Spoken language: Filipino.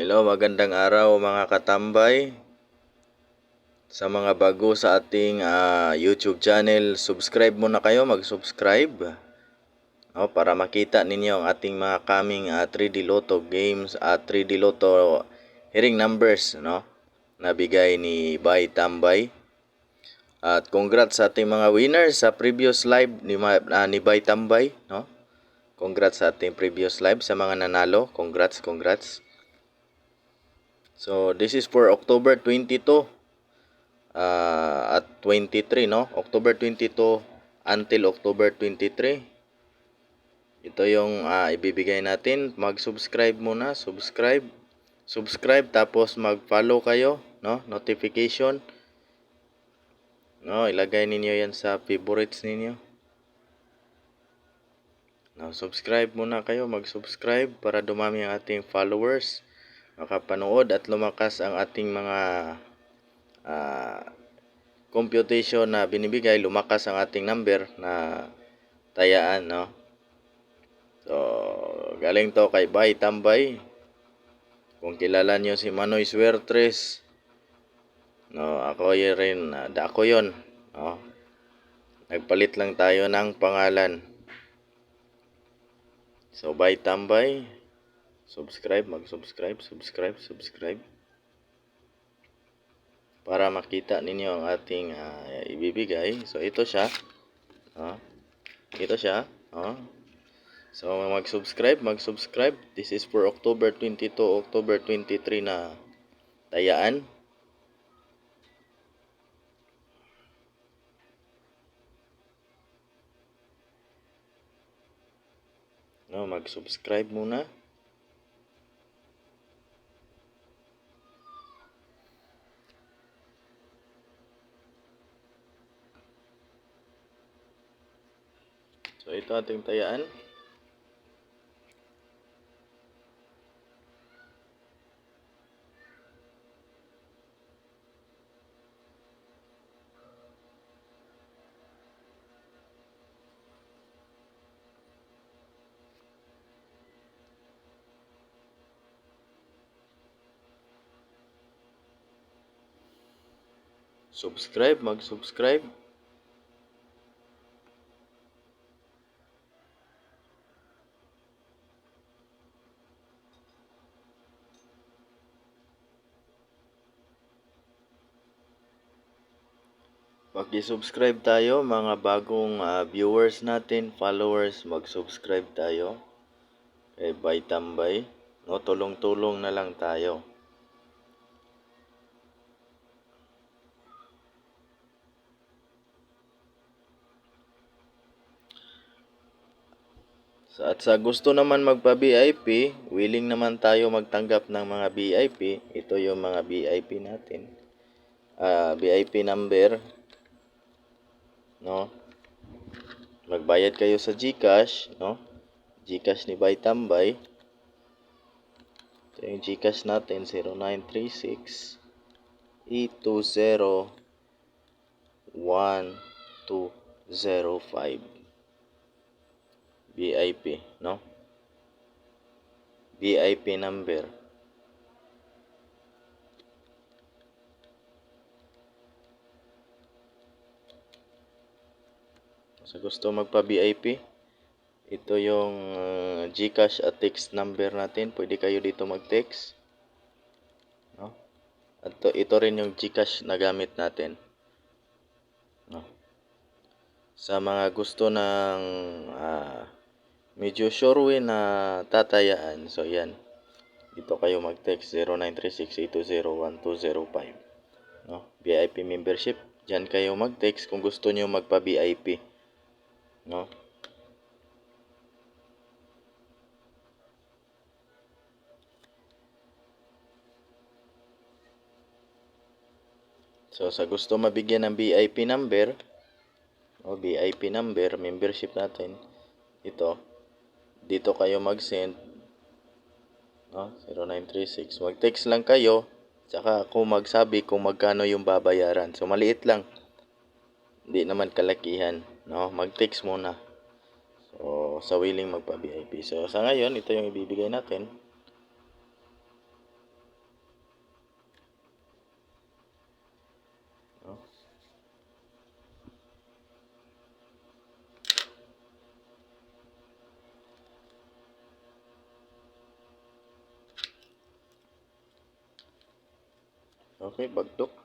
Hello, magandang araw mga katambay. Sa mga bago sa ating YouTube channel, subscribe muna kayo, mag-subscribe. Para makita ninyo ang ating mga coming 3D Lotto games at 3D Lotto hearing numbers, na bigay ni Bay Tambay. At congrats sa ating mga winners sa previous live ni Bay Tambay, Congrats sa ating previous live sa mga nanalo. Congrats. So this is for October 22 at 23, October 22 until October 23. Ito yung ibibigay natin. Mag-subscribe muna, subscribe tapos mag-follow kayo, notification. Ilagay ninyo yan sa favorites ninyo. Subscribe muna kayo, mag-subscribe para dumami ang ating followers, makapanood at lumakas ang ating mga computation na binibigay, lumakas ang ating number na tayaan, So, galing to kay Bay Tambay. Kung kilala nyo si Manoy Suertres, ako yun, Nagpalit lang tayo ng pangalan. So, Bay Tambay, subscribe. Para makita ninyo ang ating ibibigay. So, ito siya. So, mag-subscribe. This is for October 22, October 23 na tayaan. Mag-subscribe muna. So, ito ating tayaan. Mag-subscribe. Pag-subscribe tayo, mga bagong viewers natin, followers, mag-subscribe tayo kay Bay Tambay. Tulong-tulong na lang tayo. At sa gusto naman magpa-VIP, willing naman tayo magtanggap ng mga VIP. Ito yung mga VIP natin. VIP number, Magbayad kayo sa GCash, GCash ni Bay Tambay. Ito yung GCash natin, 0936 E20 1205. VIP, VIP number. Sa gusto magpa-VIP, ito yung GCash at text number natin. Pwede kayo dito mag-text. At ito rin yung GCash na gamit natin. Sa mga gusto ng medyo sure way na tatayaan, so yan. Dito kayo mag-text 0936-820-1205. VIP membership. Diyan kayo mag-text kung gusto nyo magpa-VIP. So, sa gusto mabigyan ng VIP number, membership natin, dito kayo mag-send, 0936. Mag-text lang kayo, tsaka ako magsabi kung magkano yung babayaran. So, maliit lang. Hindi naman kalakihan, mag-text muna. So, sa willing magpa-VIP. So, sa ngayon, ito yung ibibigay natin. Okay, bagtok.